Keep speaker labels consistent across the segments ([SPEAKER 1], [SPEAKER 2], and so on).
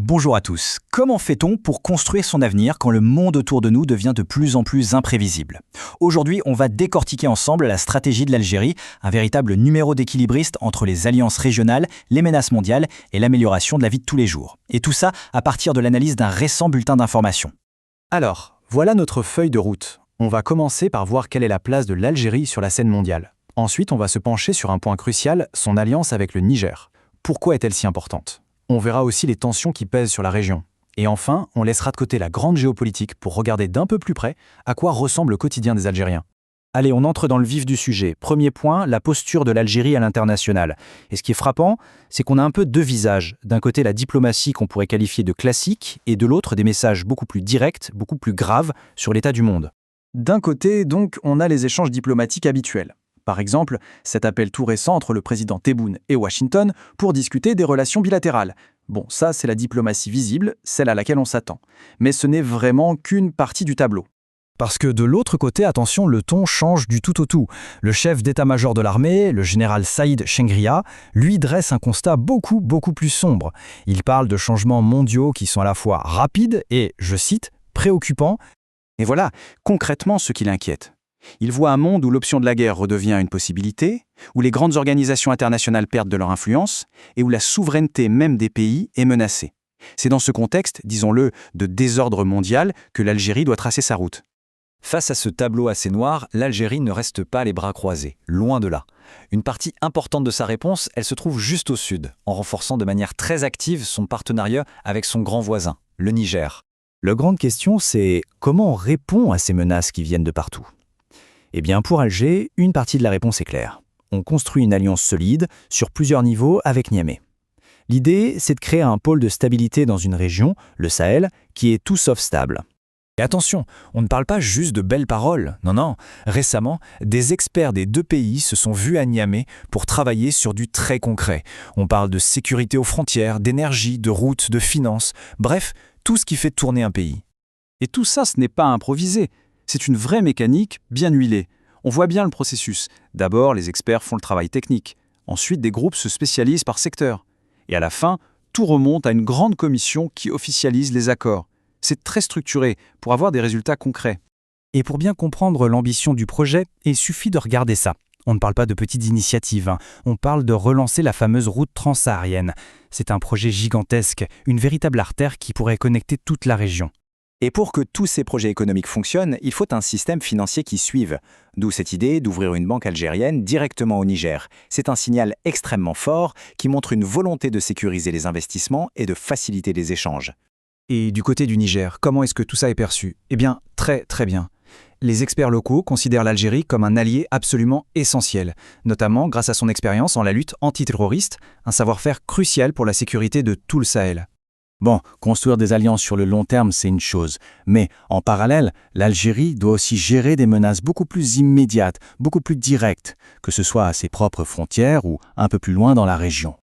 [SPEAKER 1] Bonjour à tous. Comment fait-on pour construire son avenir quand le monde autour de nous devient de plus en plus imprévisible? Aujourd'hui, on va décortiquer ensemble la stratégie de l'Algérie, un véritable numéro d'équilibriste entre les alliances régionales, les menaces mondiales et l'amélioration de la vie de tous les jours. Et tout ça à partir de l'analyse d'un récent bulletin d'information.
[SPEAKER 2] Alors, voilà notre feuille de route. On va commencer par voir quelle est la place de l'Algérie sur la scène mondiale. Ensuite, on va se pencher sur un point crucial, son alliance avec le Niger. Pourquoi est-elle si importante? On verra aussi les tensions qui pèsent sur la région. Et enfin, on laissera de côté la grande géopolitique pour regarder d'un peu plus près à quoi ressemble le quotidien des Algériens.
[SPEAKER 1] Allez, on entre dans le vif du sujet. Premier point, la posture de l'Algérie à l'international. Et ce qui est frappant, c'est qu'on a un peu deux visages. D'un côté, la diplomatie qu'on pourrait qualifier de classique, et de l'autre, des messages beaucoup plus directs, beaucoup plus graves sur l'état du monde.
[SPEAKER 2] D'un côté, donc, on a les échanges diplomatiques habituels. Par exemple, cet appel tout récent entre le président Tebboune et Washington pour discuter des relations bilatérales. Bon, ça, c'est la diplomatie visible, celle à laquelle on s'attend. Mais ce n'est vraiment qu'une partie du tableau.
[SPEAKER 1] Parce que de l'autre côté, attention, le ton change du tout au tout. Le chef d'état-major de l'armée, le général Saïd Chengria, lui dresse un constat beaucoup plus sombre. Il parle de changements mondiaux qui sont à la fois rapides et, je cite, préoccupants.
[SPEAKER 2] Et voilà, concrètement, ce qui l'inquiète. Il voit un monde où l'option de la guerre redevient une possibilité, où les grandes organisations internationales perdent de leur influence et où la souveraineté même des pays est menacée. C'est dans ce contexte, disons-le, de désordre mondial que l'Algérie doit tracer sa route.
[SPEAKER 3] Face à ce tableau assez noir, l'Algérie ne reste pas les bras croisés, loin de là. Une partie importante de sa réponse, elle se trouve juste au sud, en renforçant de manière très active son partenariat avec son grand voisin, le Niger.
[SPEAKER 1] La grande question, c'est comment on répond à ces menaces qui viennent de partout? Eh bien, pour Alger, une partie de la réponse est claire. On construit une alliance solide sur plusieurs niveaux avec Niamey. L'idée, c'est de créer un pôle de stabilité dans une région, le Sahel, qui est tout sauf stable.
[SPEAKER 3] Et attention, on ne parle pas juste de belles paroles, non. Récemment, des experts des deux pays se sont vus à Niamey pour travailler sur du très concret. On parle de sécurité aux frontières, d'énergie, de routes, de finances, bref, tout ce qui fait tourner un pays.
[SPEAKER 2] Et tout ça, ce n'est pas improvisé. C'est une vraie mécanique bien huilée. On voit bien le processus. D'abord, les experts font le travail technique. Ensuite, des groupes se spécialisent par secteur. Et à la fin, tout remonte à une grande commission qui officialise les accords. C'est très structuré pour avoir des résultats concrets.
[SPEAKER 1] Et pour bien comprendre l'ambition du projet, il suffit de regarder ça. On ne parle pas de petites initiatives, on parle de relancer la fameuse route transsaharienne. C'est un projet gigantesque, une véritable artère qui pourrait connecter toute la région.
[SPEAKER 3] Et pour que tous ces projets économiques fonctionnent, il faut un système financier qui suive. D'où cette idée d'ouvrir une banque algérienne directement au Niger. C'est un signal extrêmement fort qui montre une volonté de sécuriser les investissements et de faciliter les échanges.
[SPEAKER 2] Et du côté du Niger, comment est-ce que tout ça est perçu? Eh bien, très bien. Les experts locaux considèrent l'Algérie comme un allié absolument essentiel, notamment grâce à son expérience en la lutte antiterroriste, un savoir-faire crucial pour la sécurité de tout le Sahel.
[SPEAKER 1] Bon, construire des alliances sur le long terme, c'est une chose. Mais en parallèle, l'Algérie doit aussi gérer des menaces beaucoup plus immédiates, beaucoup plus directes, que ce soit à ses propres frontières ou un peu plus loin dans la région.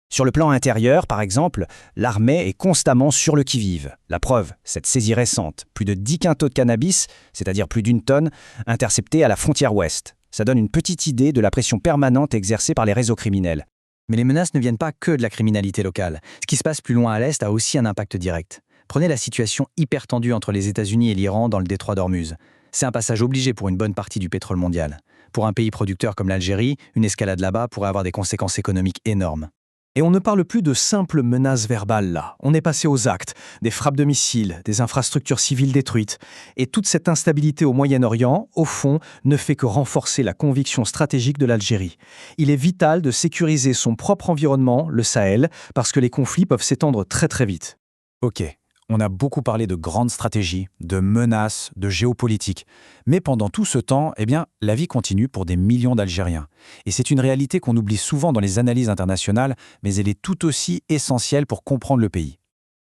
[SPEAKER 1] Sur le plan intérieur, par exemple, l'armée est constamment sur le qui-vive. La preuve, cette saisie récente, plus de 10 quintaux de cannabis, c'est-à-dire plus d'1 tonne, interceptés à la frontière ouest. Ça donne une petite idée de la pression permanente exercée par les réseaux criminels. Mais les menaces ne viennent pas que de la criminalité locale. Ce qui se passe plus loin à l'est a aussi un impact direct. Prenez la situation hyper tendue entre les États-Unis et l'Iran dans le détroit d'Ormuz. C'est un passage obligé pour une bonne partie du pétrole mondial. Pour un pays producteur comme l'Algérie, une escalade là-bas pourrait avoir des conséquences économiques énormes.
[SPEAKER 2] Et on ne parle plus de simples menaces verbales là. On est passé aux actes, des frappes de missiles, des infrastructures civiles détruites. Et toute cette instabilité au Moyen-Orient, au fond, ne fait que renforcer la conviction stratégique de l'Algérie. Il est vital de sécuriser son propre environnement, le Sahel, parce que les conflits peuvent s'étendre très vite.
[SPEAKER 3] Ok, on a beaucoup parlé de grandes stratégies, de menaces, de géopolitique. Mais pendant tout ce temps, la vie continue pour des millions d'Algériens. Et c'est une réalité qu'on oublie souvent dans les analyses internationales, mais elle est tout aussi essentielle pour comprendre le pays.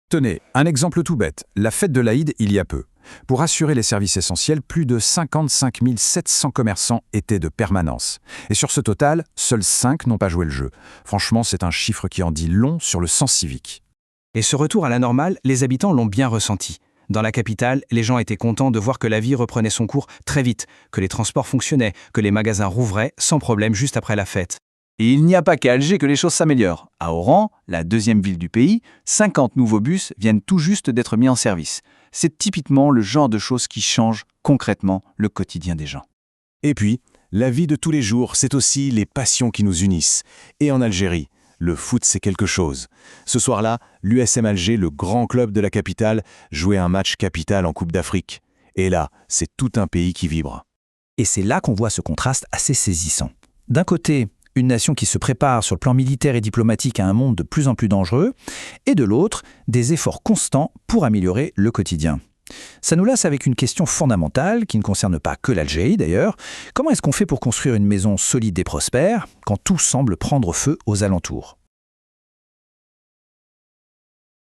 [SPEAKER 4] Tenez, un exemple tout bête, la fête de l'Aïd il y a peu. Pour assurer les services essentiels, plus de 55 700 commerçants étaient de permanence. Et sur ce total, seuls 5 n'ont pas joué le jeu. Franchement, c'est un chiffre qui en dit long sur le sens civique.
[SPEAKER 2] Et ce retour à la normale, les habitants l'ont bien ressenti. Dans la capitale, les gens étaient contents de voir que la vie reprenait son cours très vite, que les transports fonctionnaient, que les magasins rouvraient sans problème juste après la fête.
[SPEAKER 5] Et il n'y a pas qu'à Alger que les choses s'améliorent. À Oran, la deuxième ville du pays, 50 nouveaux bus viennent tout juste d'être mis en service. C'est typiquement le genre de choses qui changent concrètement le quotidien des gens.
[SPEAKER 1] Et puis, la vie de tous les jours, c'est aussi les passions qui nous unissent. Et en Algérie, le foot, c'est quelque chose. Ce soir-là, l'USM Alger, le grand club de la capitale, jouait un match capital en Coupe d'Afrique. Et là, c'est tout un pays qui vibre.
[SPEAKER 3] Et c'est là qu'on voit ce contraste assez saisissant. D'un côté, une nation qui se prépare sur le plan militaire et diplomatique à un monde de plus en plus dangereux, et de l'autre, des efforts constants pour améliorer le quotidien. Ça nous laisse avec une question fondamentale, qui ne concerne pas que l'Algérie d'ailleurs. Comment est-ce qu'on fait pour construire une maison solide et prospère, quand tout semble prendre feu aux alentours ?